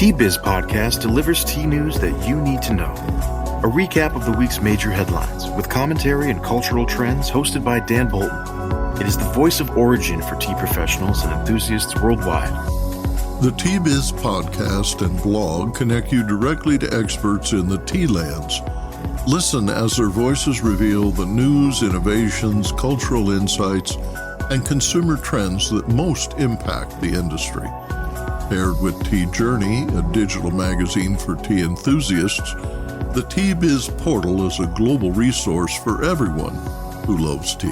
T-Biz podcast delivers tea news that you need to know. A recap of the week's major headlines with commentary and cultural trends hosted by Dan Bolton. It is the voice of origin for tea professionals and enthusiasts worldwide. The T-Biz podcast and blog connect you directly to experts in the tea lands. Listen as their voices reveal the news, innovations, cultural insights, and consumer trends that most impact the industry. Paired with Tea Journey, a digital magazine for tea enthusiasts, the T-Biz portal is a global resource for everyone who loves tea.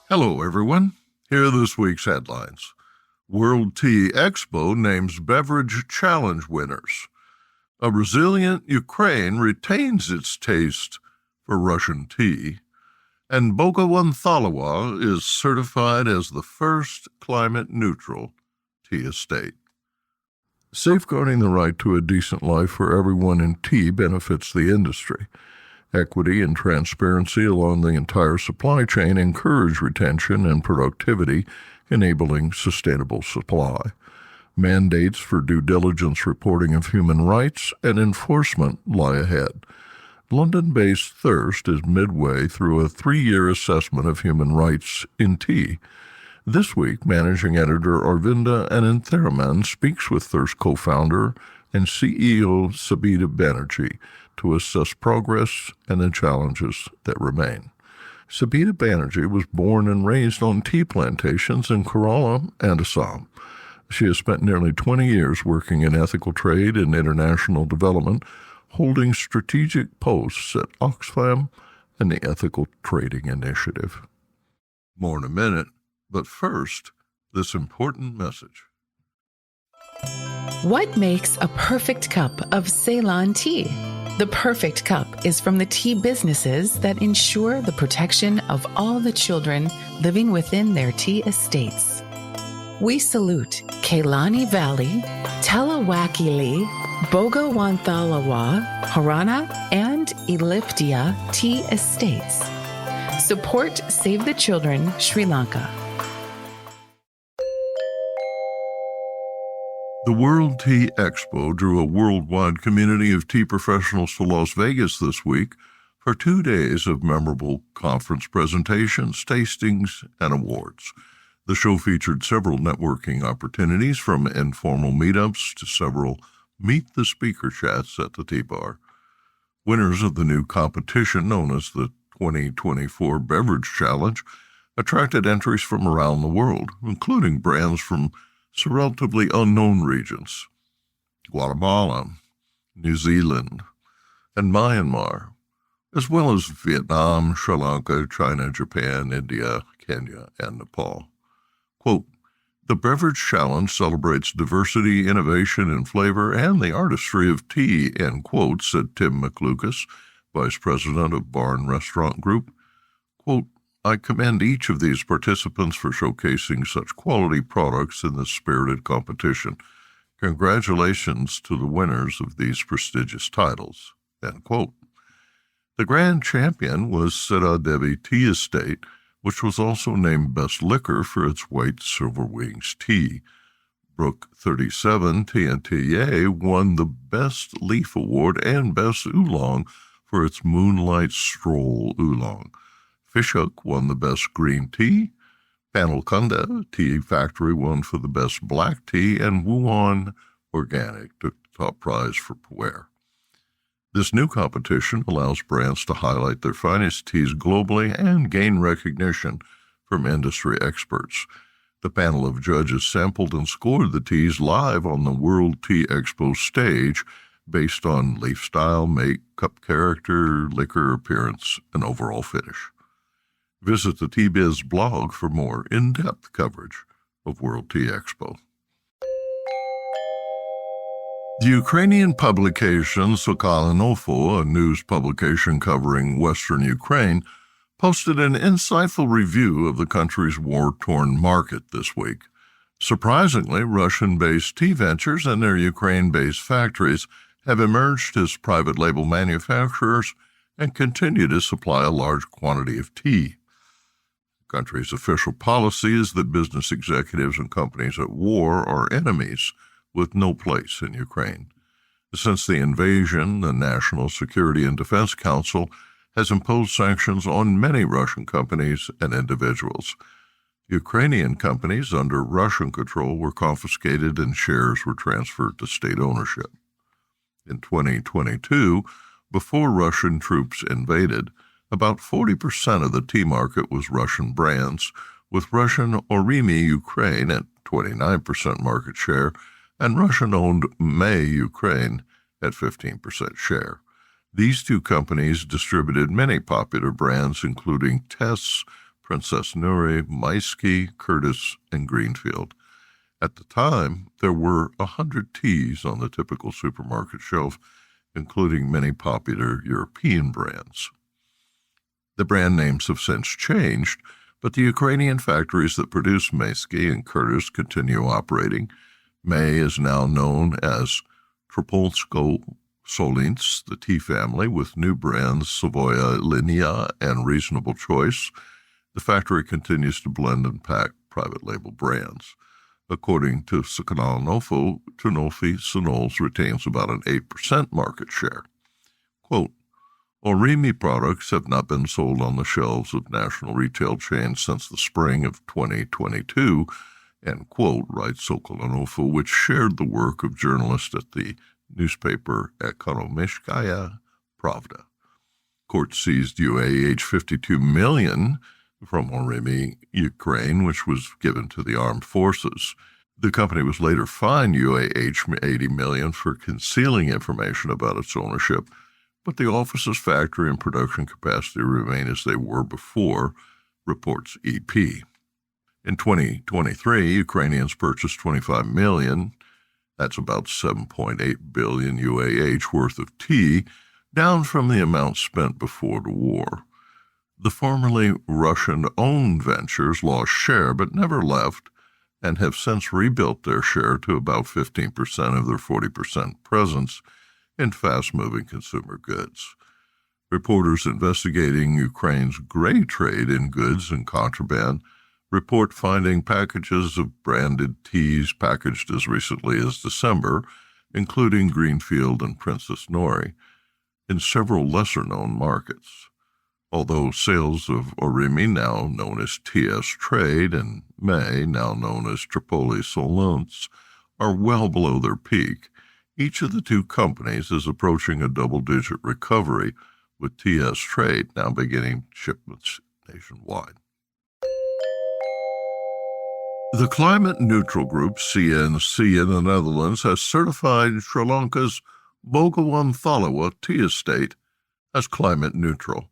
Hello, everyone. Here are this week's headlines. World Tea Expo names Beverage Challenge winners. A resilient Ukraine retains its taste for Russian tea. And Bogawanthalawa is certified as the first climate-neutral tea estate. Safeguarding the right to a decent life for everyone in tea benefits the industry. Equity and transparency along the entire supply chain encourage retention and productivity, enabling sustainable supply. Mandates for due diligence reporting of human rights and enforcement lie ahead. London-based Thirst is midway through a 3-year assessment of human rights in tea. This week, managing editor Aravinda Anantharaman speaks with Thirst co-founder and CEO Sabita Banerji to assess progress and the challenges that remain. Sabita Banerji was born and raised on tea plantations in Kerala and Assam. She has spent nearly 20 years working in ethical trade and international development, holding strategic posts at Oxfam and the Ethical Trading Initiative. More in a minute, but first, this important message. What makes a perfect cup of Ceylon tea? The perfect cup is from the tea businesses that ensure the protection of all the children living within their tea estates. We salute Kailani Valley, Talawakili, Bogawanthalawa, Harana, and Elliptia tea estates. Support Save the Children, Sri Lanka. The World Tea Expo drew a worldwide community of tea professionals to Las Vegas this week for 2 days of memorable conference presentations, tastings, and awards. The show featured several networking opportunities, from informal meetups to several Meet the Speaker chats at the tea bar. Winners of the new competition, known as the 2024 Beverage Challenge, attracted entries from around the world, including brands from relatively unknown regions: Guatemala, New Zealand, and Myanmar, as well as Vietnam, Sri Lanka, China, Japan, India, Kenya, and Nepal. Quote, "The Beverage Challenge celebrates diversity, innovation in flavor, and the artistry of tea," end quote, said Tim McLucas, Vice President of Barn Restaurant Group. Quote, "I commend each of these participants for showcasing such quality products in this spirited competition. Congratulations to the winners of these prestigious titles," end quote. The grand champion was Siddha Devi Tea Estate, which was also named Best Liquor for its White Silver Wings tea. Brook 37 TNTA won the Best Leaf Award and Best Oolong for its Moonlight Stroll Oolong. Fishhook won the Best Green Tea. Panelkunda Tea Factory won for the Best Black Tea, and Wuhan Organic took the top prize for Pu'er. This new competition allows brands to highlight their finest teas globally and gain recognition from industry experts. The panel of judges sampled and scored the teas live on the World Tea Expo stage based on leaf style, make, cup character, liquor appearance, and overall finish. Visit the T-Biz blog for more in-depth coverage of World Tea Expo. The Ukrainian publication Sokal Info, a news publication covering Western Ukraine, posted an insightful review of the country's war-torn market this week. Surprisingly, Russian-based tea ventures and their Ukraine-based factories have emerged as private label manufacturers and continue to supply a large quantity of tea. The country's official policy is that business executives and companies at war are enemies with no place in Ukraine. Since the invasion, the National Security and Defense Council has imposed sanctions on many Russian companies and individuals. Ukrainian companies under Russian control were confiscated and shares were transferred to state ownership. In 2022, before Russian troops invaded, about 40% of the tea market was Russian brands, with Russian Orimi Ukraine at 29% market share and Russian-owned May Ukraine at 15% share. These two companies distributed many popular brands, including Tess, Princess Nuri, Maisky, Curtis, and Greenfield. At the time, there were 100 teas on the typical supermarket shelf, including many popular European brands. The brand names have since changed, but the Ukrainian factories that produce Maisky and Curtis continue operating. May is now known as Tropolsko Solins, the tea family, with new brands Savoya Linea and Reasonable Choice. The factory continues to blend and pack private label brands. According to Sakhanal Nofo, Tunofi Sonols retains about an 8% market share. Quote, Orimi products have not been sold on the shelves of national retail chains since the spring of 2022, end quote, writes Sokolanofo, which shared the work of journalists at the newspaper Ekonomishkaya Pravda. Court seized UAH $52 million from Orimi, Ukraine, which was given to the armed forces. The company was later fined UAH $80 million for concealing information about its ownership, but the office's factory and production capacity remain as they were before, reports EP. In 2023, Ukrainians purchased $25 million, that's about 7.8 billion UAH worth of tea, down from the amount spent before the war. The formerly Russian-owned ventures lost share but never left and have since rebuilt their share to about 15% of their 40% presence in fast-moving consumer goods. Reporters investigating Ukraine's gray trade in goods and contraband report finding packages of branded teas packaged as recently as December, including Greenfield and Princess Nuri, in several lesser-known markets. Although sales of Orimi, now known as TS Trade, and May, now known as Tripoli Solons, are well below their peak, each of the two companies is approaching a double-digit recovery, with TS Trade now beginning shipments nationwide. The climate-neutral group CNC in the Netherlands has certified Sri Lanka's Bogawanthalawa tea estate as climate-neutral,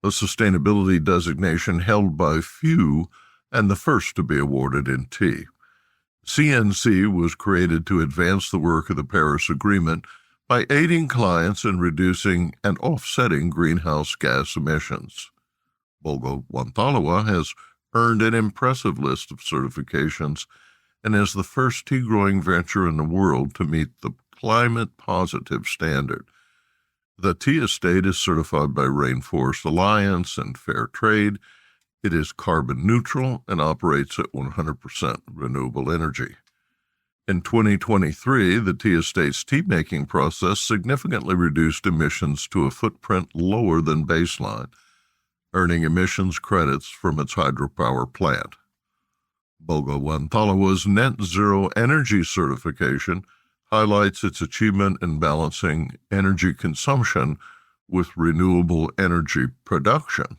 a sustainability designation held by few and the first to be awarded in tea. CNC was created to advance the work of the Paris Agreement by aiding clients in reducing and offsetting greenhouse gas emissions. Bogawanthalawa has earned an impressive list of certifications and is the first tea-growing venture in the world to meet the climate-positive standard. The tea estate is certified by Rainforest Alliance and Fair Trade. It is carbon neutral and operates at 100% renewable energy. In 2023, the tea estate's tea-making process significantly reduced emissions to a footprint lower than baseline, earning emissions credits from its hydropower plant. Bogawanthalawa's net zero energy certification highlights its achievement in balancing energy consumption with renewable energy production,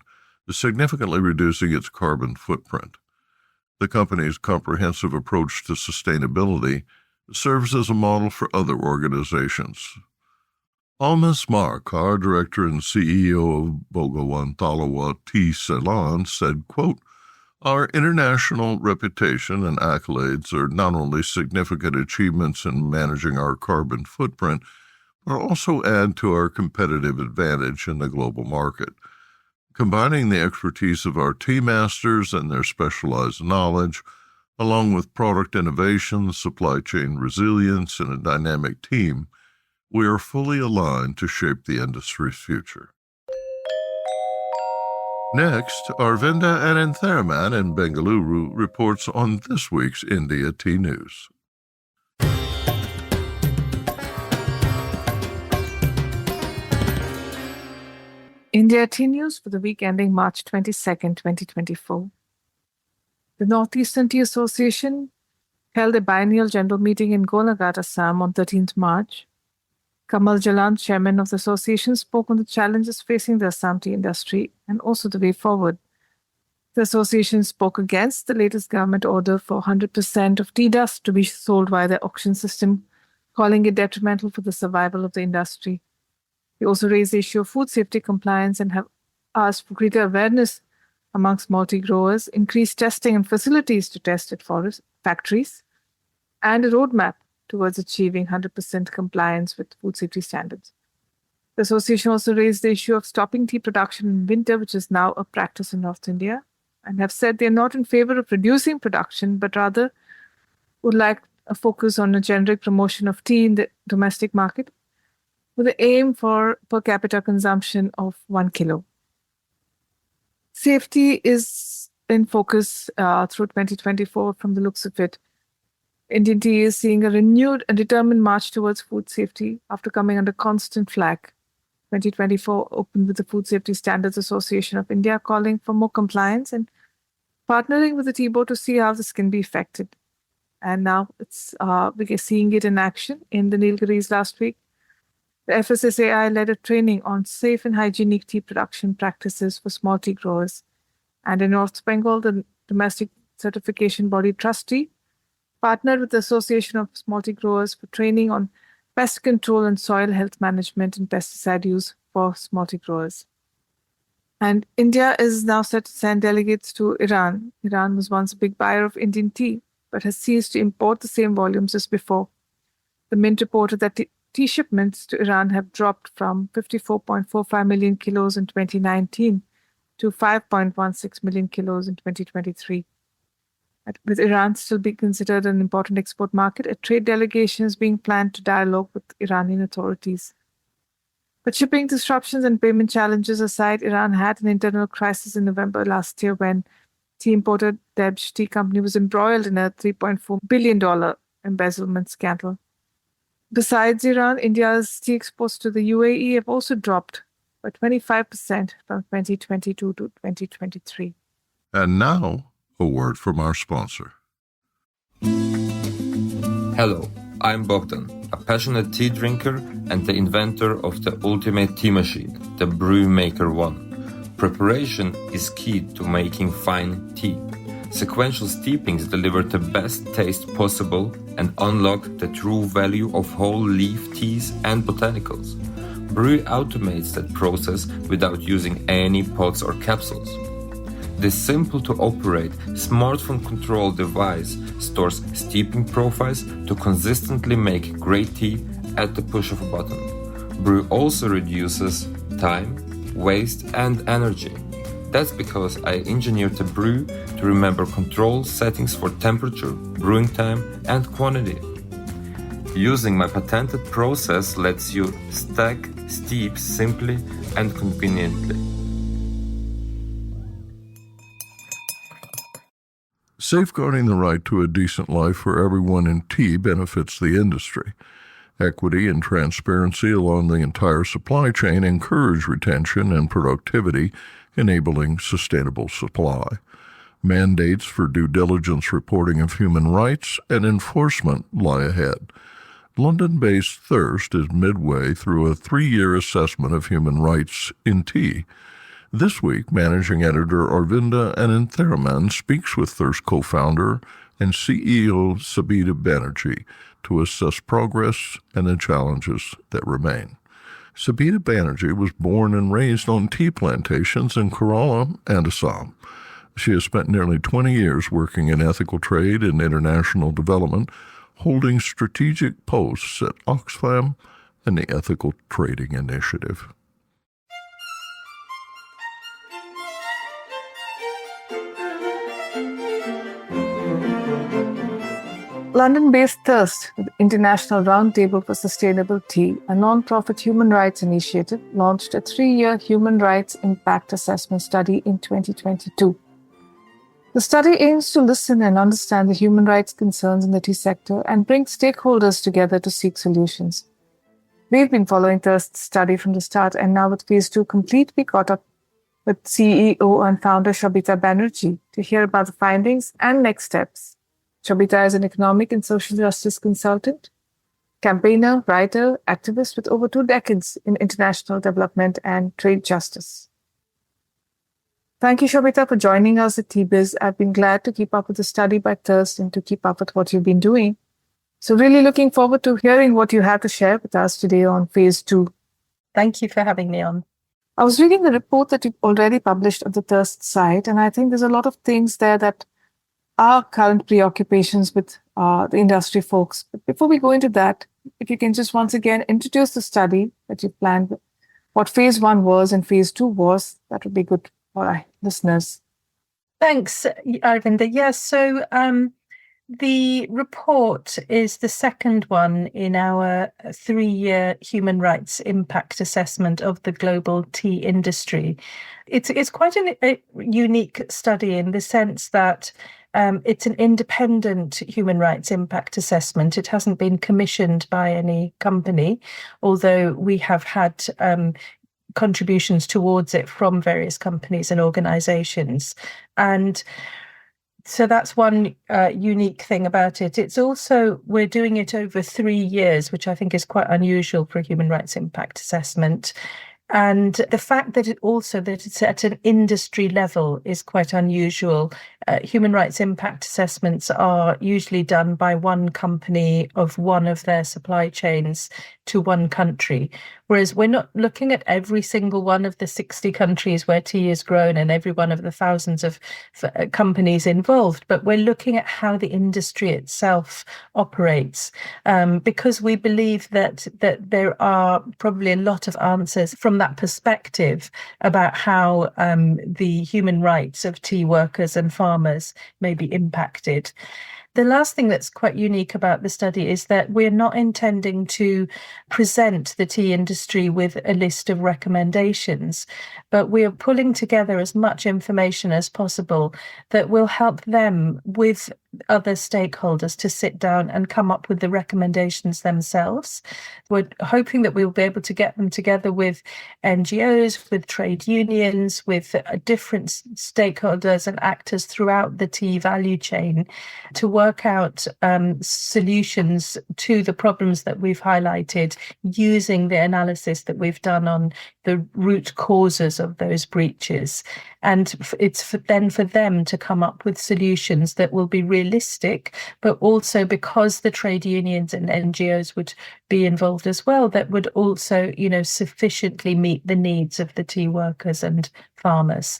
significantly reducing its carbon footprint. The company's comprehensive approach to sustainability serves as a model for other organizations. NEWSMAKER, director and CEO of Bogawanthalawa Tea Salon, said, quote, Our international reputation and accolades are not only significant achievements in managing our carbon footprint, but also add to our competitive advantage in the global market. Combining the expertise of our tea masters and their specialized knowledge, along with product innovation, supply chain resilience, and a dynamic team, we are fully aligned to shape the industry's future. Next, Aravinda Anantharaman in Bengaluru reports on this week's India Tea News. India Tea News for the week ending March 22nd, 2024. The Northeastern Tea Association held a biennial general meeting in Golaghat, Assam on 13th March. Kamal Jalan, chairman of the association, spoke on the challenges facing the Assam tea industry and also the way forward. The association spoke against the latest government order for 100% of tea dust to be sold via the auction system, calling it detrimental for the survival of the industry. They also raised the issue of food safety compliance and have asked for greater awareness amongst multi-growers, increased testing and facilities to test at forest factories, and a roadmap towards achieving 100% compliance with food safety standards. The association also raised the issue of stopping tea production in winter, which is now a practice in North India, and have said they are not in favor of reducing production, but rather would like a focus on a generic promotion of tea in the domestic market with the aim for per capita consumption of 1 kilo. Safety is in focus through 2024 from the looks of it. Indian tea is seeing a renewed and determined march towards food safety after coming under constant flack. 2024 opened with the Food Safety Standards Association of India calling for more compliance and partnering with the tea board to see how this can be effected. And now we're seeing it in action in the Nilgiris last week. The FSSAI led a training on safe and hygienic tea production practices for small tea growers. And in North Bengal, the domestic certification body Trustee partnered with the Association of Small Tea Growers for training on pest control and soil health management and pesticide use for small tea growers. And India is now set to send delegates to Iran. Iran was once a big buyer of Indian tea, but has ceased to import the same volumes as before. The Mint reported that tea shipments to Iran have dropped from 54.45 million kilos in 2019 to 5.16 million kilos in 2023. With Iran still being considered an important export market, a trade delegation is being planned to dialogue with Iranian authorities. But shipping disruptions and payment challenges aside, Iran had an internal crisis in November last year when tea importer Deblj Tea Company was embroiled in a $3.4 billion embezzlement scandal. Besides Iran, India's tea exports to the UAE have also dropped by 25% from 2022 to 2023. And now, a word from our sponsor. Hello, I'm Bogdan, a passionate tea drinker and the inventor of the ultimate tea machine, the Brew Maker 1. Preparation is key to making fine tea. Sequential steepings deliver the best taste possible and unlock the true value of whole leaf teas and botanicals. Brew automates that process without using any pots or capsules. This simple-to-operate, smartphone-controlled device stores steeping profiles to consistently make great tea at the push of a button. Brew also reduces time, waste, and energy. That's because I engineered the brew to remember control settings for temperature, brewing time, and quantity. Using my patented process lets you stack steep simply and conveniently. Safeguarding the right to a decent life for everyone in tea benefits the industry. Equity and transparency along the entire supply chain encourage retention and productivity, enabling sustainable supply. Mandates for due diligence reporting of human rights and enforcement lie ahead. London-based Thirst is midway through a 3-year assessment of human rights in tea. This week, managing editor Aravinda Anantharaman speaks with Thirst co-founder and CEO Sabita Banerji to assess progress and the challenges that remain. Sabita Banerji was born and raised on tea plantations in Kerala and Assam. She has spent nearly 20 years working in ethical trade and international development, holding strategic posts at Oxfam and the Ethical Trading Initiative. London-based Thirst, the International Roundtable for Sustainable Tea, a non-profit human rights initiative, launched a 3-year human rights impact assessment study in 2022. The study aims to listen and understand the human rights concerns in the tea sector and bring stakeholders together to seek solutions. We've been following Thirst's study from the start, and now with Phase 2 complete, we caught up with CEO and founder Sabita Banerji to hear about the findings and next steps. Sabita is an economic and social justice consultant, campaigner, writer, activist with over 2 decades in international development and trade justice. Thank you, Sabita, for joining us at TBiz. I've been glad to keep up with the study by Thirst and to keep up with what you've been doing. So really looking forward to hearing what you have to share with us today on Phase 2. Thank you for having me on. I was reading the report that you've already published on the Thirst site, and I think there's a lot of things there that are current preoccupations with the industry folks. But before we go into that, if you can just once again introduce the study that you planned, what Phase 1 was and Phase 2 was, that would be good for our listeners. Thanks, Aravinda. Yes, so the report is the second one in our 3-year human rights impact assessment of the global tea industry. It's quite a unique study in the sense that it's an independent human rights impact assessment. It hasn't been commissioned by any company, although we have had contributions towards it from various companies and organizations. And so that's one unique thing about it. It's also, we're doing it over 3 years, which I think is quite unusual for a human rights impact assessment. And the fact that it's at an industry level is quite unusual. Human rights impact assessments are usually done by one company of one of their supply chains to one country, whereas we're not looking at every single one of the 60 countries where tea is grown and every one of the thousands of companies involved, but we're looking at how the industry itself operates, because we believe that there are probably a lot of answers from that perspective about how the human rights of tea workers and farmers may be impacted. The last thing that's quite unique about the study is that we're not intending to present the tea industry with a list of recommendations, but we're pulling together as much information as possible that will help them with other stakeholders to sit down and come up with the recommendations themselves. We're hoping that we'll be able to get them together with NGOs, with trade unions, with different stakeholders and actors throughout the tea value chain to work out solutions to the problems that we've highlighted using the analysis that we've done on the root causes of those breaches. And it's for them to come up with solutions that will be realistic, but also because the trade unions and NGOs would be involved as well, that would also, sufficiently meet the needs of the tea workers and farmers.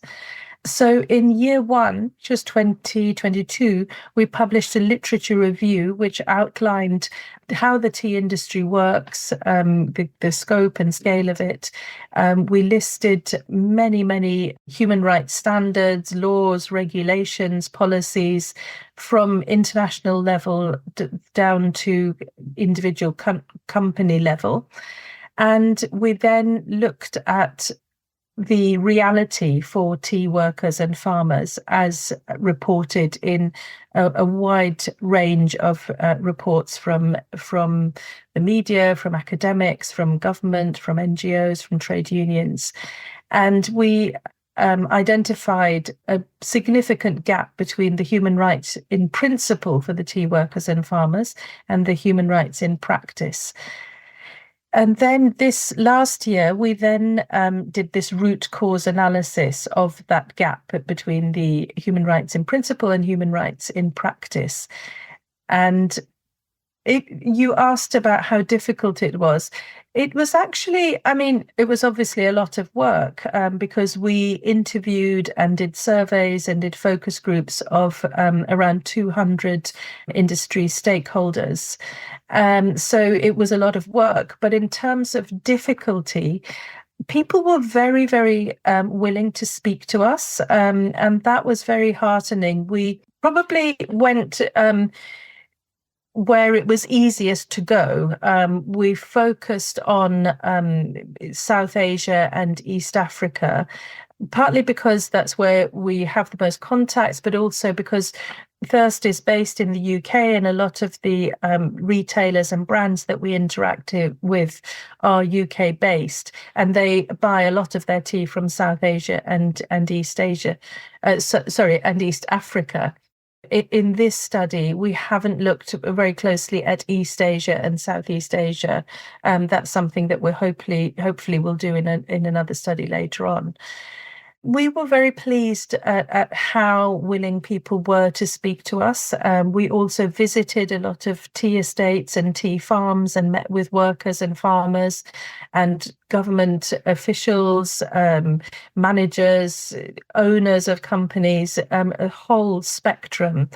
So in year 1, just 2022, we published a literature review which outlined how the tea industry works, the scope and scale of it. We listed many human rights standards, laws, regulations, policies from international level down to individual company level. And we then looked at the reality for tea workers and farmers as reported in a wide range of reports from the media, from academics, from government, from NGOs, from trade unions. And we identified a significant gap between the human rights in principle for the tea workers and farmers and the human rights in practice. And then this last year, we then did this root cause analysis of that gap between the human rights in principle and human rights in practice. And you asked about how difficult it was. It was actually, it was obviously a lot of work because we interviewed and did surveys and did focus groups of around 200 industry stakeholders. So it was a lot of work. But in terms of difficulty, people were very, very willing to speak to us. And that was very heartening. We probably went where it was easiest to go. We focused on South Asia and East Africa, partly because that's where we have the most contacts, but also because Thirst is based in the UK, and a lot of the retailers and brands that we interact with are UK based, and they buy a lot of their tea from South Asia and East Asia, and East Africa. In this study, we haven't looked very closely at East Asia and Southeast Asia. That's something that we're hopefully will do in another study later on. We were very pleased at how willing people were to speak to us. We also visited a lot of tea estates and tea farms and met with workers and farmers and government officials, managers, owners of companies, a whole spectrum.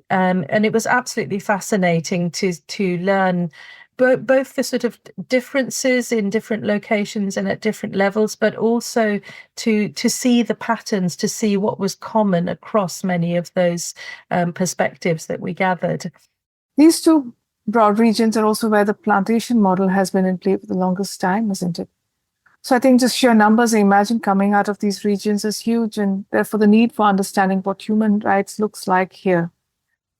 And it was absolutely fascinating to learn both the sort of differences in different locations and at different levels, but also to see the patterns, to see what was common across many of those perspectives that we gathered. These two broad regions are also where the plantation model has been in play for the longest time, isn't it? So I think just sheer numbers, I imagine, coming out of these regions is huge, and therefore the need for understanding what human rights looks like here.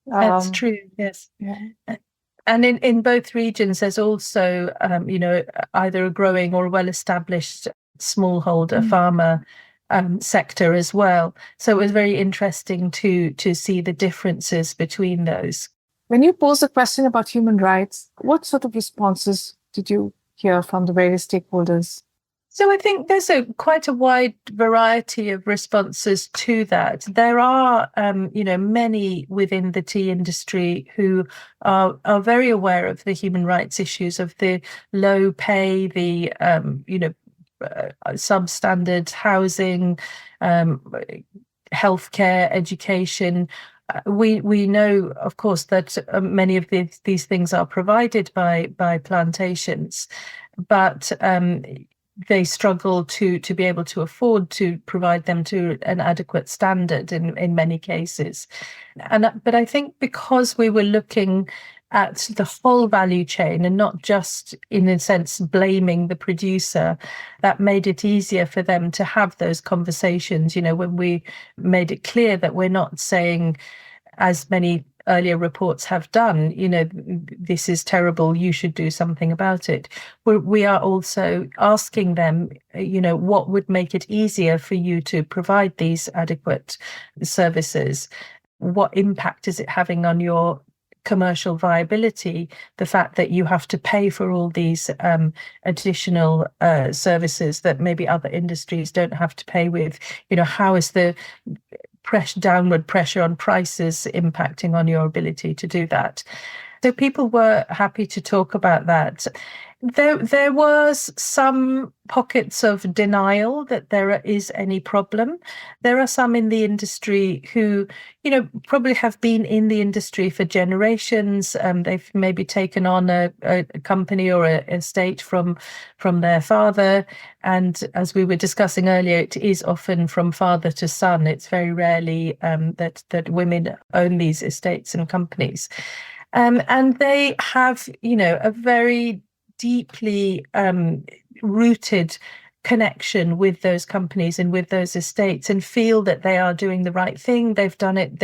That's true, yes. Yeah. And in both regions, there's also, either a growing or well-established smallholder farmer sector as well. So it was very interesting to see the differences between those. When you posed the question about human rights, what sort of responses did you hear from the various stakeholders? So I think there's quite a wide variety of responses to that. There are, many within the tea industry who are very aware of the human rights issues, of the low pay, the, substandard housing, healthcare, education. We know, of course, that many of these things are provided by plantations, but they struggle to be able to afford to provide them to an adequate standard in many cases. But I think because we were looking at the whole value chain and not just, in a sense, blaming the producer, that made it easier for them to have those conversations, when we made it clear that we're not saying, as many earlier reports have done, this is terrible, you should do something about it. We are also asking them, what would make it easier for you to provide these adequate services? What impact is it having on your commercial viability, the fact that you have to pay for all these additional services that maybe other industries don't have to pay with? How is the downward pressure on prices impacting on your ability to do that? So people were happy to talk about that. There was some pockets of denial that there is any problem. There are some in the industry who, probably have been in the industry for generations. They've maybe taken on a company or a estate from their father. And as we were discussing earlier, it is often from father to son. It's very rarely that women own these estates and companies. And they have, a very deeply rooted connection with those companies and with those estates, and feel that they are doing the right thing. They've done it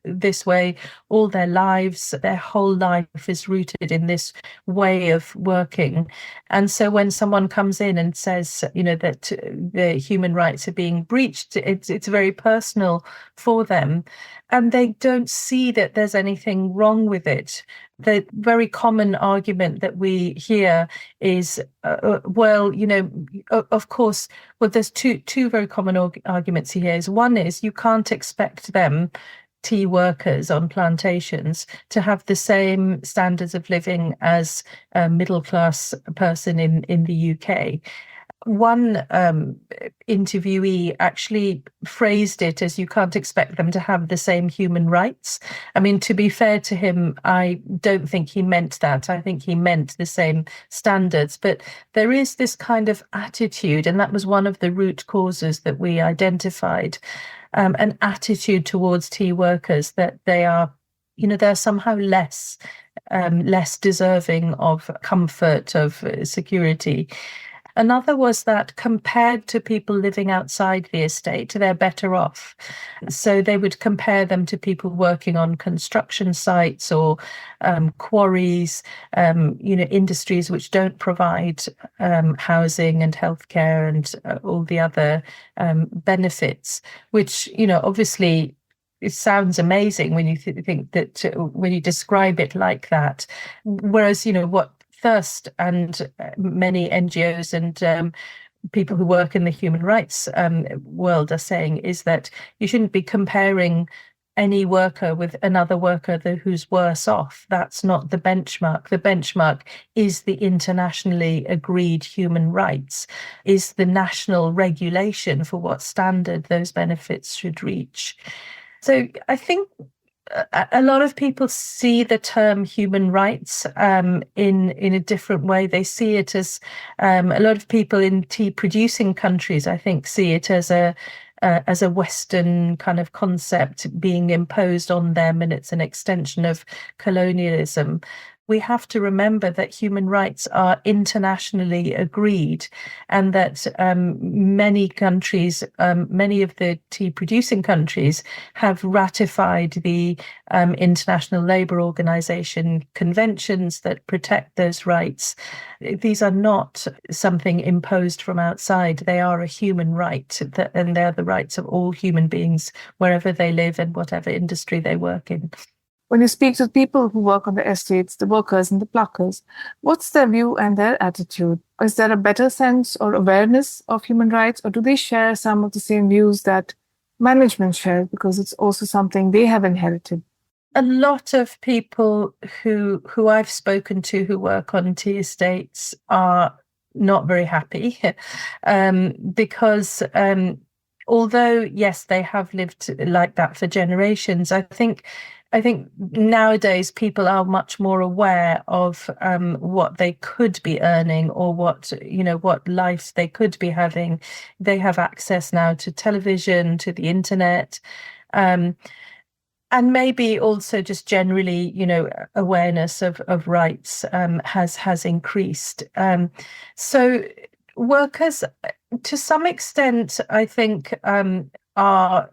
this way all their lives. Their whole life is rooted in this way of working. And so when someone comes in and says, that the human rights are being breached, it's very personal for them, and they don't see that there's anything wrong with it. The very common argument that we hear is, of course, there's two very common arguments here. One is you can't expect them, tea workers on plantations, to have the same standards of living as a middle-class person in the UK. One interviewee actually phrased it as, you can't expect them to have the same human rights. I mean, to be fair to him, I don't think he meant that. I think he meant the same standards. But there is this kind of attitude, and that was one of the root causes that we identified, an attitude towards tea workers that they are they're somehow less deserving of comfort, of security. Another was that compared to people living outside the estate, they're better off. So they would compare them to people working on construction sites or quarries, industries which don't provide housing and healthcare and all the other benefits, which, obviously it sounds amazing when you think that when you describe it like that. Whereas, what Thirst and many NGOs and people who work in the human rights world are saying is that you shouldn't be comparing any worker with another worker who's worse off. That's not the benchmark. The benchmark is the internationally agreed human rights, is the national regulation for what standard those benefits should reach. So I think a lot of people see the term human rights in a different way. They see it as a lot of people in tea producing countries, I think, see it as a Western kind of concept being imposed on them, and it's an extension of colonialism. We have to remember that human rights are internationally agreed, and that many countries, many of the tea producing countries, have ratified the International Labour Organization conventions that protect those rights. These are not something imposed from outside. They are a human right, and they're the rights of all human beings, wherever they live and whatever industry they work in. When you speak to people who work on the estates, the workers and the pluckers, what's their view and their attitude? Is there a better sense or awareness of human rights, or do they share some of the same views that management shares, because it's also something they have inherited? A lot of people who I've spoken to who work on tea estates are not very happy because although, yes, they have lived like that for generations, I think nowadays people are much more aware of what they could be earning, or what life they could be having. They have access now to television, to the internet, and maybe also just generally, awareness of rights has increased. So workers, to some extent, I think, are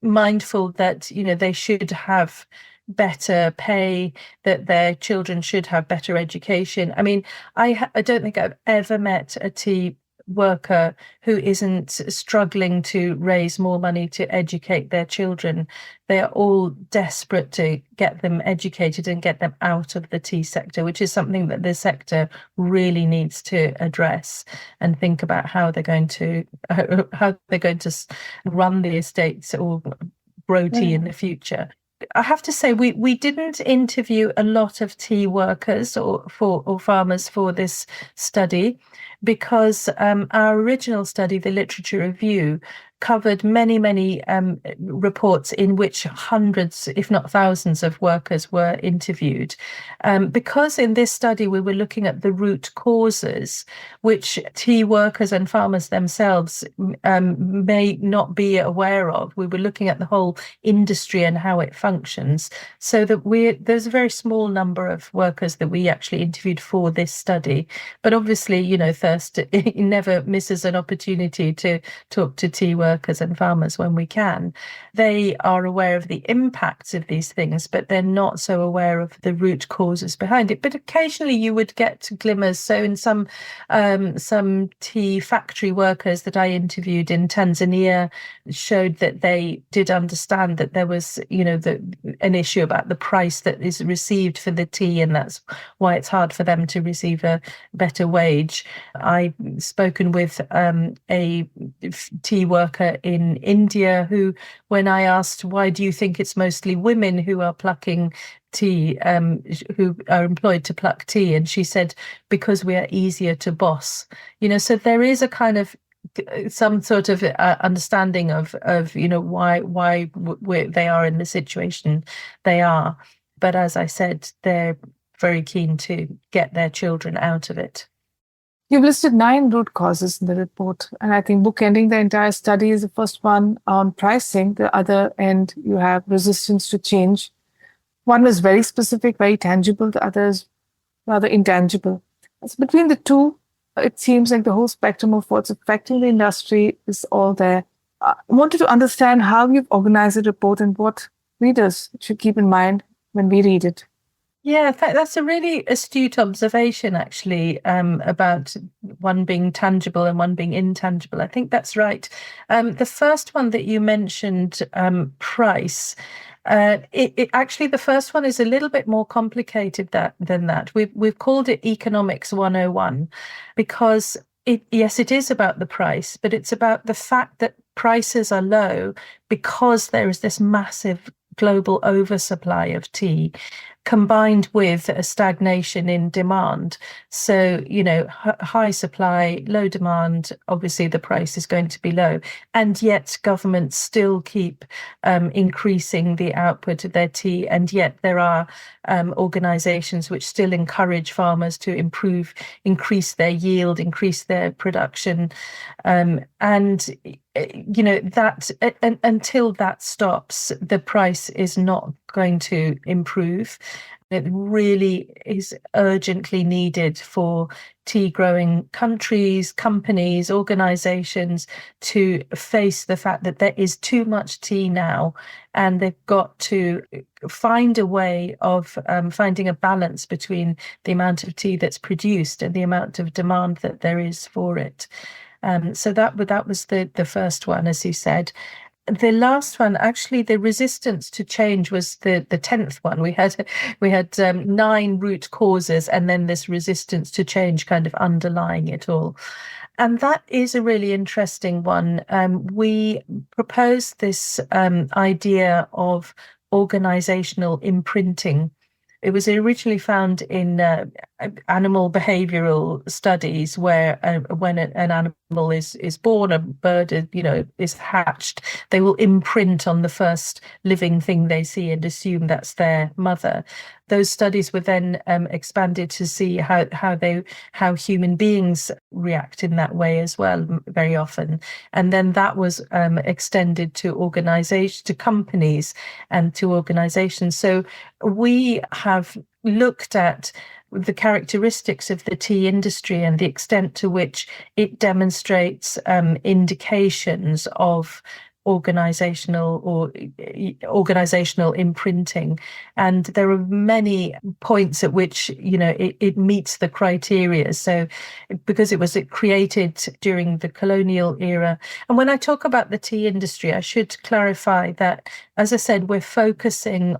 mindful that they should have better pay, that their children should have better education. I mean, I don't think I've ever met a tea worker who isn't struggling to raise more money to educate their children. They are all desperate to get them educated and get them out of the tea sector, which is something that the sector really needs to address and think about how they're going to run the estates or grow tea in the future. I have to say, we didn't interview a lot of tea workers or farmers for this study, because our original study, the literature review, covered many reports in which hundreds, if not thousands, of workers were interviewed. Because in this study we were looking at the root causes, which tea workers and farmers themselves may not be aware of. We were looking at the whole industry and how it functions. So that there's a very small number of workers that we actually interviewed for this study. But obviously, Thirst never misses an opportunity to talk to tea workers and farmers when we can. They are aware of the impacts of these things, but they're not so aware of the root causes behind it. But occasionally you would get glimmers. So in some tea factory workers that I interviewed in Tanzania showed that they did understand that there was, an issue about the price that is received for the tea, and that's why it's hard for them to receive a better wage. I've spoken with a tea worker in India who, when I asked, why do you think it's mostly women who are plucking tea, who are employed to pluck tea? And she said, because we are easier to boss. So there is a kind of some sort of understanding of why they are in the situation they are. But as I said, they're very keen to get their children out of it. You've listed 9 root causes in the report, and I think bookending the entire study is the first one on pricing. The other end, you have resistance to change. One was very specific, very tangible, the other is rather intangible. So between the two, it seems like the whole spectrum of what's affecting the industry is all there. I wanted to understand how you've organized the report and what readers should keep in mind when we read it. Yeah, that's a really astute observation, actually, about one being tangible and one being intangible. I think that's right. The first one that you mentioned, price, it actually, the first one is a little bit more complicated than that. We've called it Economics 101 because yes, it is about the price, but it's about the fact that prices are low because there is this massive global oversupply of tea, combined with a stagnation in demand. So, high supply, low demand, obviously the price is going to be low. And yet governments still keep increasing the output of their tea. And yet there are organizations which still encourage farmers to increase their yield, increase their production. Until that stops, the price is not going to improve. It really is urgently needed for tea growing countries, companies, organizations to face the fact that there is too much tea now, and they've got to find a way of finding a balance between the amount of tea that's produced and the amount of demand that there is for it. So that was the first one, as you said. The last one, actually, the resistance to change was the 10th one. We had 9 root causes, and then this resistance to change kind of underlying it all. And that is a really interesting one. We proposed this idea of organizational imprinting. It was originally found in animal behavioral studies, where when an animal is born, a bird is hatched, they will imprint on the first living thing they see and assume that's their mother. Those studies were then expanded to see how human beings react in that way as well, very often. And then that was extended to companies and to organizations. So we have looked at the characteristics of the tea industry and the extent to which it demonstrates indications of organizational imprinting, and there are many points at which it meets the criteria. So because it was created during the colonial era, and when I talk about the tea industry, I should clarify that, as I said, we're focusing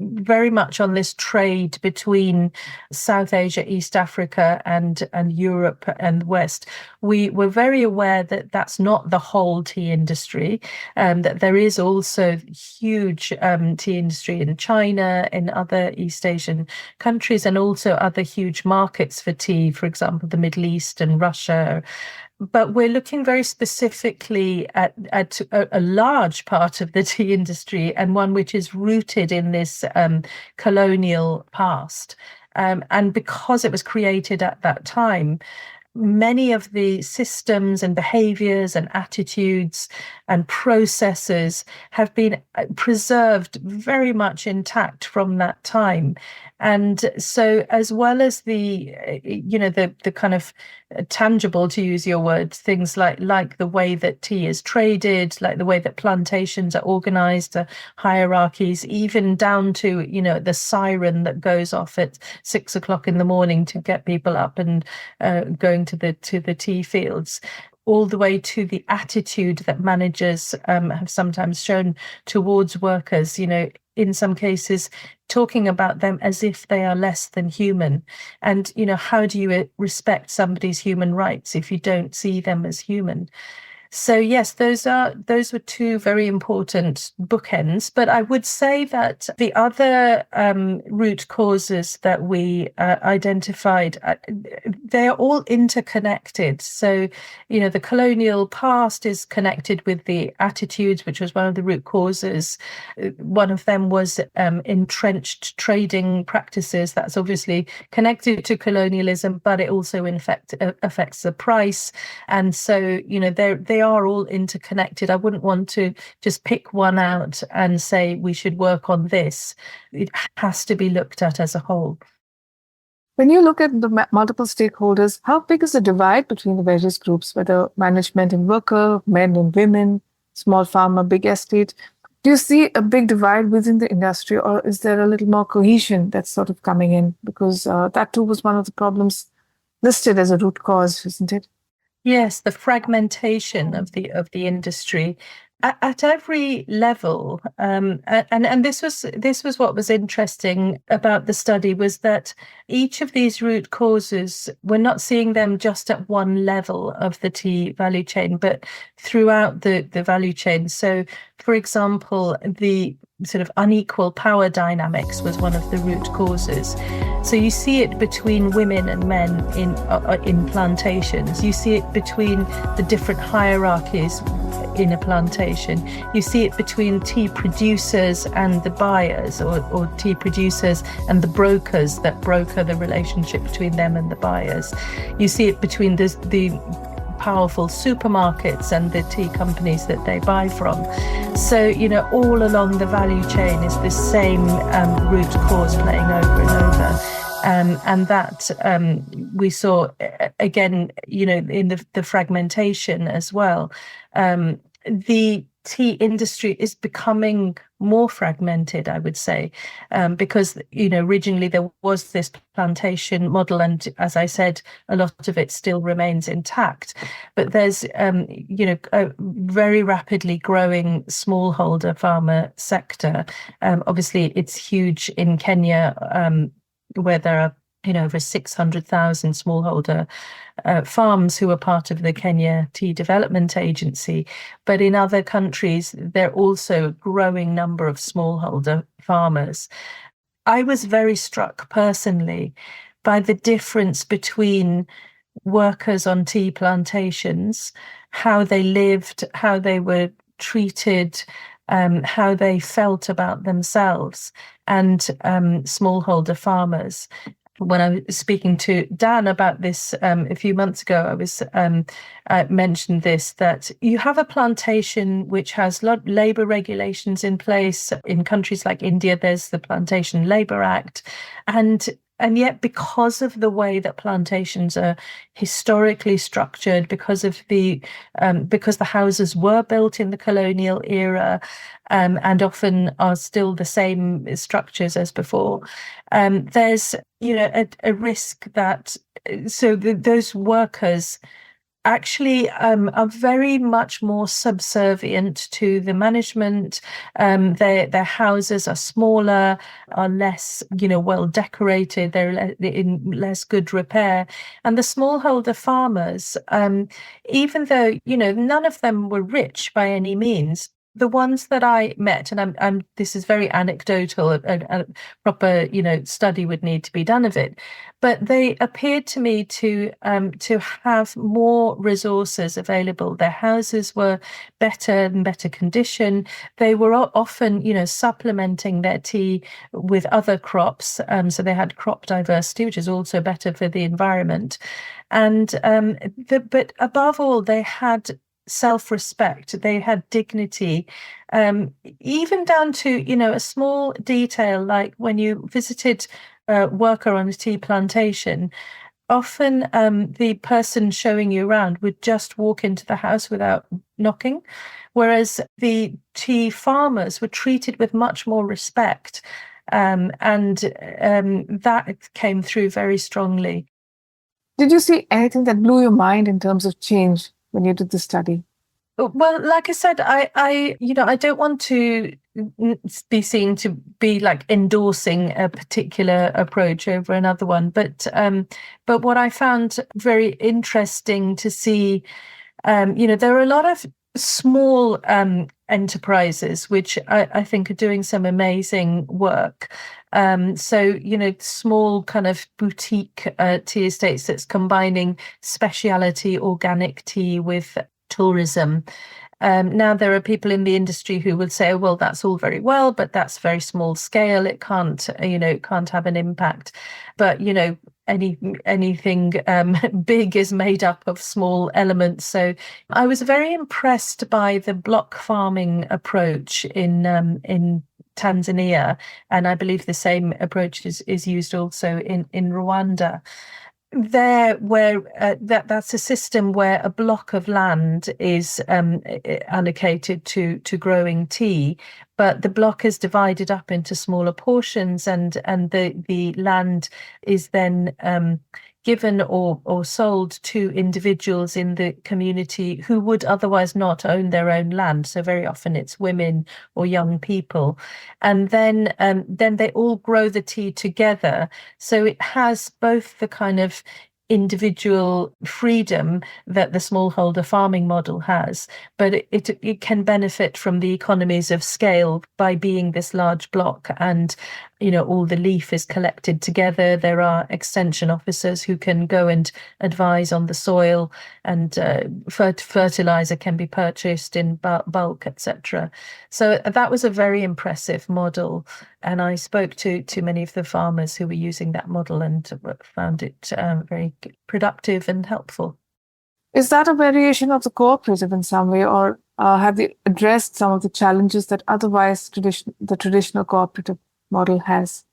very much on this trade between South Asia, East Africa, and Europe and West. We were very aware that that's not the whole tea industry, that there is also huge tea industry in China, in other East Asian countries, and also other huge markets for tea, for example, the Middle East and Russia. But we're looking very specifically at a large part of the tea industry, and one which is rooted in this colonial past. And because it was created at that time, many of the systems and behaviors and attitudes and processes have been preserved very much intact from that time. And so, as well as the kind of tangible, to use your word, things like the way that tea is traded, like the way that plantations are organized, hierarchies, even down to the siren that goes off at 6 o'clock in the morning to get people up and going to the tea fields, all the way to the attitude that managers have sometimes shown towards workers, in some cases talking about them as if they are less than human. And, how do you respect somebody's human rights if you don't see them as human? So yes, those were 2 very important bookends. But I would say that the other root causes that we identified, they are all interconnected. So, the colonial past is connected with the attitudes, which was one of the root causes. One of them was entrenched trading practices. That's obviously connected to colonialism, but it also affects the price. And so, they are all interconnected. I wouldn't want to just pick one out and say we should work on this. It has to be looked at as a whole. When you look at the multiple stakeholders, how big is the divide between the various groups, whether management and worker, men and women, small farmer, big estate? Do you see a big divide within the industry, or is there a little more cohesion that's sort of coming in? Because that too was one of the problems listed as a root cause, isn't it? Yes, the fragmentation of the industry at every level, and this was what was interesting about the study, was that each of these root causes, we're not seeing them just at one level of the tea value chain, but throughout the value chain. So, for example, the sort of unequal power dynamics was one of the root causes. So you see it between women and men in plantations. You see it between the different hierarchies in a plantation. You see it between tea producers and the buyers, or tea producers and the brokers that broker the relationship between them and the buyers. You see it between the powerful supermarkets and the tea companies that they buy from. So, all along the value chain is this same root cause playing over and over. And that we saw, again, in the fragmentation as well. The tea industry is becoming more fragmented, I would say, because, originally there was this plantation model, and as I said, a lot of it still remains intact. But there's, a very rapidly growing smallholder farmer sector. Obviously, it's huge in Kenya, where there are over 600,000 smallholder farms who are part of the Kenya Tea Development Agency. But in other countries, there are also a growing number of smallholder farmers. I was very struck personally by the difference between workers on tea plantations, how they lived, how they were treated, how they felt about themselves, and smallholder farmers. When I was speaking to Dan about this a few months ago, I mentioned this, that you have a plantation which has labour regulations in place. In countries like India, there's the Plantation Labour Act, and yet, because of the way that plantations are historically structured, because the houses were built in the colonial era, and often are still the same structures as before, there's a risk that those workers actually are very much more subservient to the management. Their houses are smaller, are less, well decorated. They're in less good repair. And the smallholder farmers, even though none of them were rich by any means, the ones that I met, and I'm this is very anecdotal, a proper study would need to be done of it, but they appeared to me to have more resources available. Their houses were better condition. They were often supplementing their tea with other crops, so they had crop diversity, which is also better for the environment, and but above all, they had self-respect, they had dignity, even down to a small detail, like when you visited a worker on a tea plantation, often the person showing you around would just walk into the house without knocking, whereas the tea farmers were treated with much more respect, and that came through very strongly. Did you see anything that blew your mind in terms of change when you did the study? Well, like I said, I don't want to be seen to be like endorsing a particular approach over another one, but what I found very interesting to see, there are a lot of small enterprises which I think are doing some amazing work. So small kind of boutique tea estates that's combining specialty organic tea with tourism. Now there are people in the industry who would say, well, that's all very well, but that's very small scale. It can't, it can't have an impact. But, anything big is made up of small elements. So I was very impressed by the block farming approach in Tanzania, and I believe the same approach is used also in Rwanda. There, where that's a system where a block of land is allocated to growing tea, but the block is divided up into smaller portions, and the land is then given or sold to individuals in the community who would otherwise not own their own land. So very often it's women or young people, and then they all grow the tea together. So it has both the kind of individual freedom that the smallholder farming model has, but it can benefit from the economies of scale by being this large block, and all the leaf is collected together. There are extension officers who can go and advise on the soil, and fertilizer can be purchased in bulk, etc. So that was a very impressive model, and I spoke to many of the farmers who were using that model and found it very productive and helpful. Is that a variation of the cooperative in some way, or have they addressed some of the challenges that otherwise the traditional cooperative model has?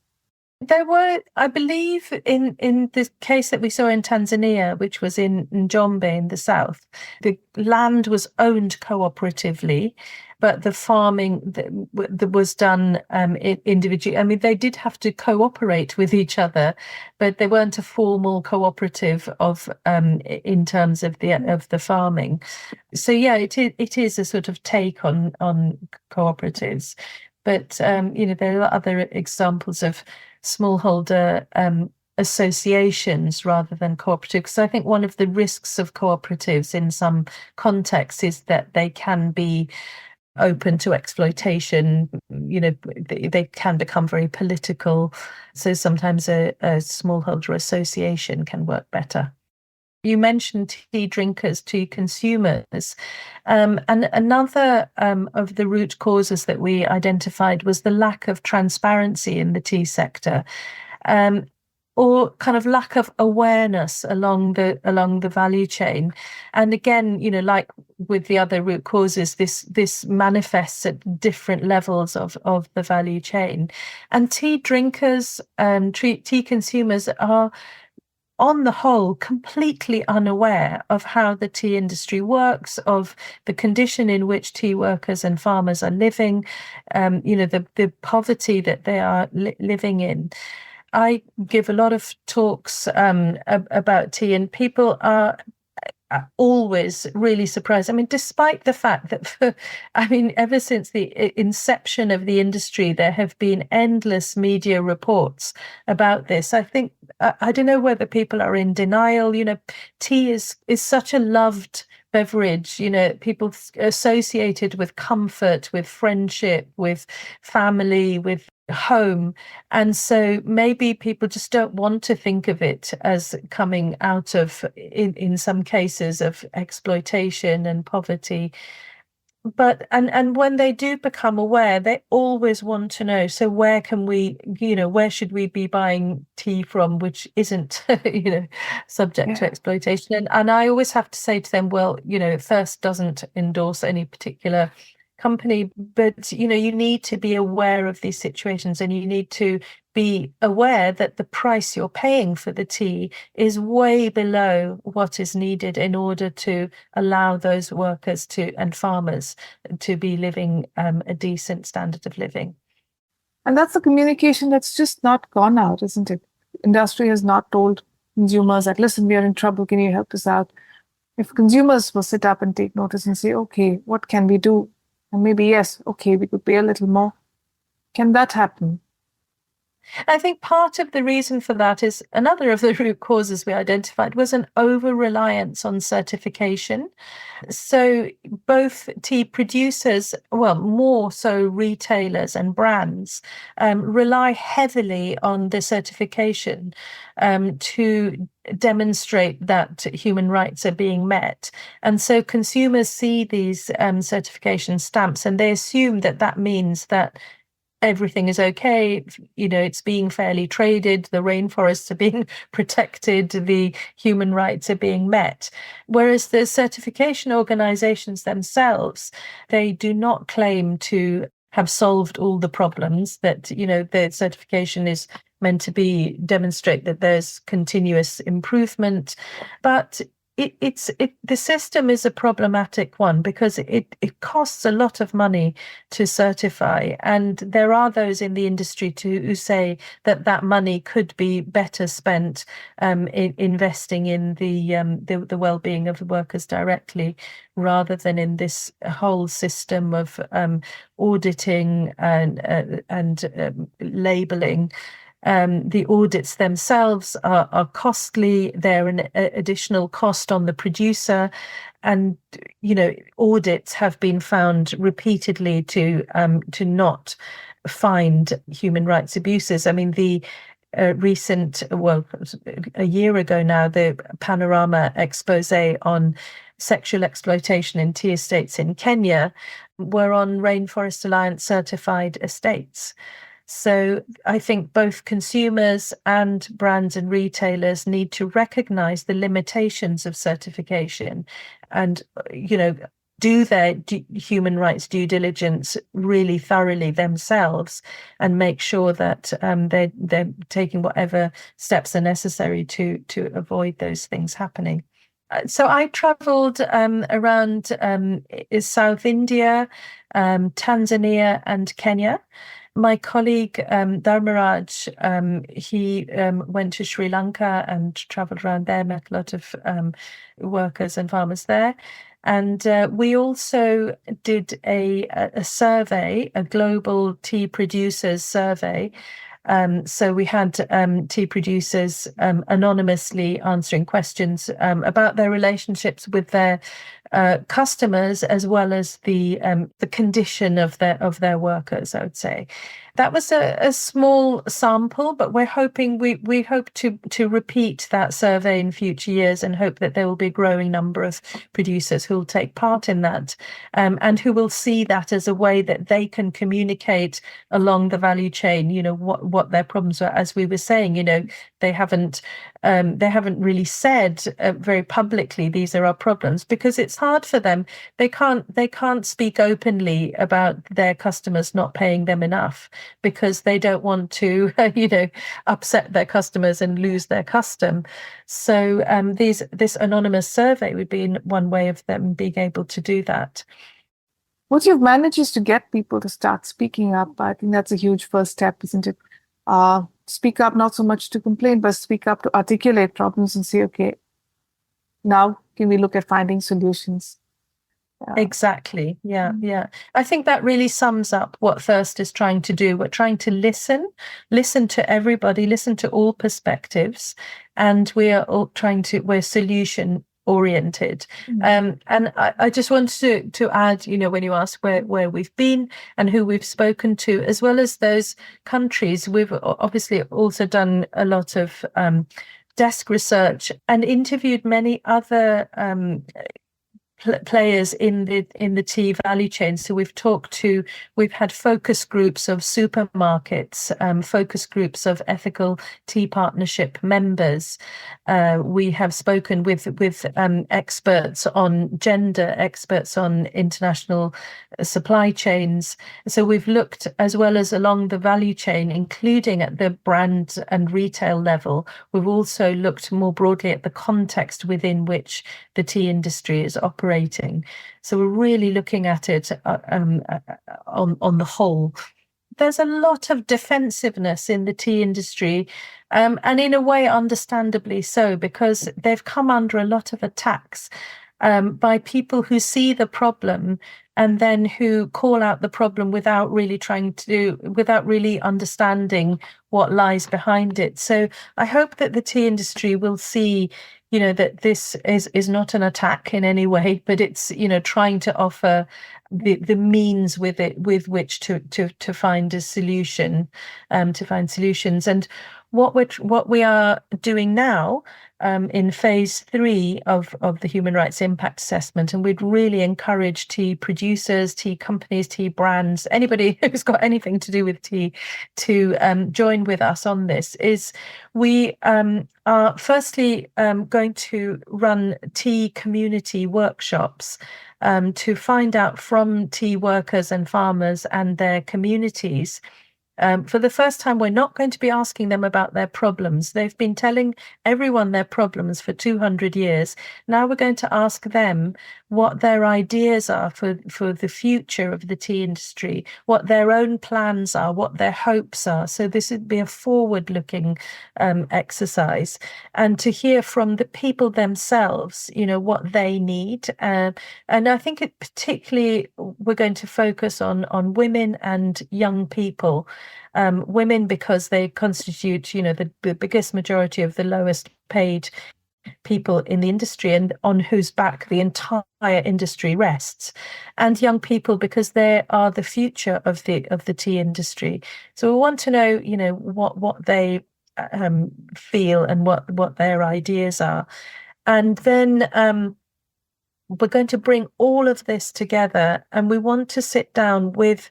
There were, I believe, in the case that we saw in Tanzania, which was in Njombe in the south, the land was owned cooperatively, but the farming that was done individually. I mean, they did have to cooperate with each other, but they weren't a formal cooperative of in terms of the farming. So yeah, it is a sort of take on cooperatives. But there are other examples of smallholder associations rather than cooperatives. Because I think one of the risks of cooperatives in some contexts is that they can be open to exploitation. They can become very political. So sometimes a smallholder association can work better. You mentioned tea drinkers, tea consumers. And another of the root causes that we identified was the lack of transparency in the tea sector, or kind of lack of awareness along the value chain. And again, like with the other root causes, this manifests at different levels of the value chain. And tea drinkers, tea consumers are, on the whole, completely unaware of how the tea industry works, of the condition in which tea workers and farmers are living, the poverty that they are living in. I give a lot of talks about tea, and people are always really surprised. I mean, despite the fact that, ever since the inception of the industry, there have been endless media reports about this. I think, I don't know whether people are in denial. Tea is such a loved beverage, people associated with comfort, with friendship, with family, with home. And so maybe people just don't want to think of it as coming out of, in some cases, of exploitation and poverty. But and when they do become aware, they always want to know, so where can we, where should we be buying tea from which isn't subject to exploitation? And I always have to say to them, well, Thirst doesn't endorse any particular company, but you need to be aware of these situations, and you need to be aware that the price you're paying for the tea is way below what is needed in order to allow those workers and farmers to be living a decent standard of living. And that's the communication that's just not gone out, isn't it? Industry has not told consumers that, listen, we are in trouble, can you help us out? If consumers will sit up and take notice and say, okay, what can we do? And maybe, yes, okay, we could pay a little more. Can that happen? I think part of the reason for that is another of the root causes we identified was an over-reliance on certification. So both tea producers, well, more so retailers and brands, rely heavily on the certification to demonstrate that human rights are being met. And so consumers see these certification stamps and they assume that that means that everything is okay, it's being fairly traded, the rainforests are being protected, the human rights are being met. Whereas the certification organizations themselves, they do not claim to have solved all the problems, that, the certification is meant to demonstrate that there's continuous improvement. But the system is a problematic one because it costs a lot of money to certify, and there are those in the industry who say that money could be better spent in investing in the well-being of the workers directly, rather than in this whole system of auditing and labeling. The audits themselves are costly. They're an additional cost on the producer, and audits have been found repeatedly to not find human rights abuses. I mean, the recent, a year ago now, the Panorama expose on sexual exploitation in tea estates in Kenya were on Rainforest Alliance certified estates. So I think both consumers and brands and retailers need to recognize the limitations of certification and, do their human rights due diligence really thoroughly themselves and make sure that they're taking whatever steps are necessary to avoid those things happening. So I traveled around South India, Tanzania and Kenya. My colleague Dharmaraj, he went to Sri Lanka and traveled around there, met a lot of workers and farmers there. And we also did a survey, a global tea producers survey. So we had tea producers anonymously answering questions about their relationships with their customers, as well as the condition of their workers, I would say. That was a small sample, but we're hoping we hope to repeat that survey in future years and hope that there will be a growing number of producers who will take part in that and who will see that as a way that they can communicate along the value chain, what their problems are. As we were saying, they haven't really said very publicly these are our problems because it's hard for them. They can't speak openly about their customers not paying them enough because they don't want to upset their customers and lose their custom. So this anonymous survey would be one way of them being able to do that. What you've managed is to get people to start speaking up. I think that's a huge first step, isn't it? Speak up, not so much to complain, but speak up to articulate problems and say, okay, now can we look at finding solutions? Exactly. Yeah. I think that really sums up what Thirst is trying to do. We're trying to listen to everybody, listen to all perspectives, and we're solution oriented. And I just wanted to add, when you ask where we've been and who we've spoken to, as well as those countries, we've obviously also done a lot of desk research and interviewed many other players in the tea value chain. So we've had focus groups of supermarkets, focus groups of ethical tea partnership members. We have spoken with experts on gender, experts on international supply chains. So we've looked as well as along the value chain, including at the brand and retail level. We've also looked more broadly at the context within which the tea industry is operating. So we're really looking at it on the whole. There's a lot of defensiveness in the tea industry, and in a way, understandably so, because they've come under a lot of attacks by people who see the problem and then who call out the problem without really understanding what lies behind it. So I hope that the tea industry will see, that this is not an attack in any way, but it's, trying to offer the means with which to find a solution, to find solutions. And what we are doing now in phase 3 of the human rights impact assessment, and we'd really encourage tea producers, tea companies, tea brands, anybody who's got anything to do with tea to join with us on this, is we are firstly going to run tea community workshops to find out from tea workers and farmers and their communities. For the first time, we're not going to be asking them about their problems. They've been telling everyone their problems for 200 years. Now we're going to ask them what their ideas are for the future of the tea industry, what their own plans are, what their hopes are. So this would be a forward-looking exercise, and to hear from the people themselves, what they need. And I think particularly we're going to focus on women and young people. Women, because they constitute, the biggest majority of the lowest paid people in the industry, and on whose back the entire industry rests, and young people because they are the future of the tea industry. So we want to know, what they feel and what their ideas are, and then we're going to bring all of this together, and we want to sit down with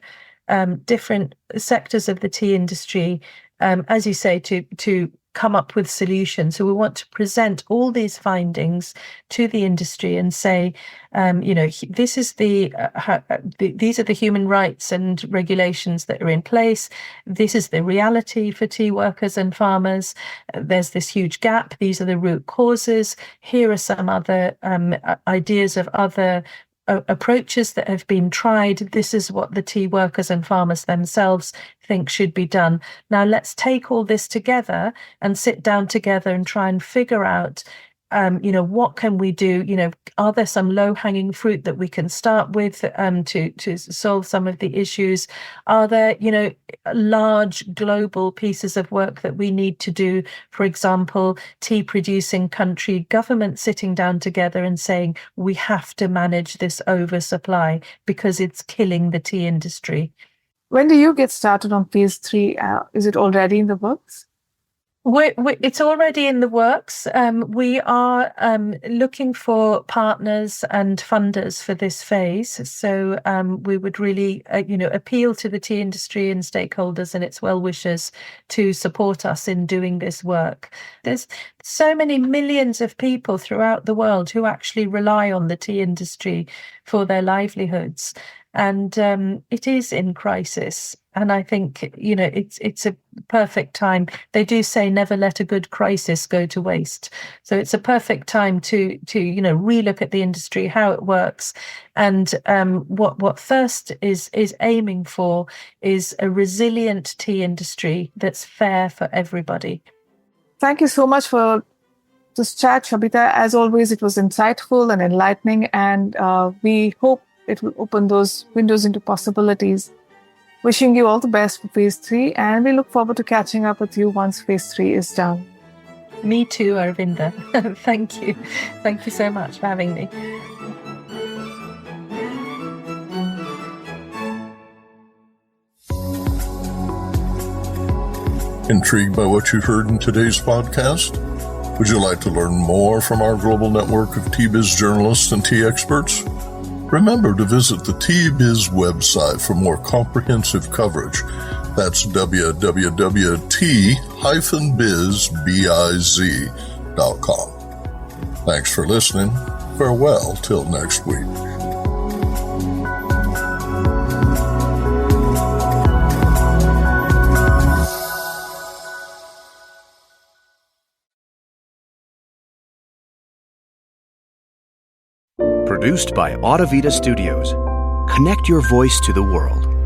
different sectors of the tea industry, as you say, to come up with solutions. So we want to present all these findings to the industry and say, this is these are the human rights and regulations that are in place. This is the reality for tea workers and farmers. There's this huge gap. These are the root causes. Here are some other ideas of other approaches that have been tried. This is what the tea workers and farmers themselves think should be done. Now let's take all this together and sit down together and try and figure out, what can we do? Are there some low-hanging fruit that we can start with to solve some of the issues? Are there, large global pieces of work that we need to do? For example, tea-producing country governments sitting down together and saying, we have to manage this oversupply because it's killing the tea industry. When do you get started on phase 3? Is it already in the works? It's already in the works. We are looking for partners and funders for this phase. So we would really, appeal to the tea industry and stakeholders and its well-wishers to support us in doing this work. There's so many millions of people throughout the world who actually rely on the tea industry for their livelihoods. And it is in crisis. And I think, it's a perfect time. They do say never let a good crisis go to waste. So it's a perfect time to relook at the industry, how it works. And what Thirst is aiming for is a resilient tea industry that's fair for everybody. Thank you so much for this chat, Sabita. As always, it was insightful and enlightening. And we hope it will open those windows into possibilities. Wishing you all the best for phase 3, and we look forward to catching up with you once phase 3 is done. Me too, Aravinda. Thank you. Thank you so much for having me. Intrigued by what you heard in today's podcast? Would you like to learn more from our global network of tea biz journalists and tea experts? Remember to visit the T-Biz website for more comprehensive coverage. That's www.t-biz.com. Thanks for listening. Farewell till next week. Produced by Audavita Studios. Connect your voice to the world.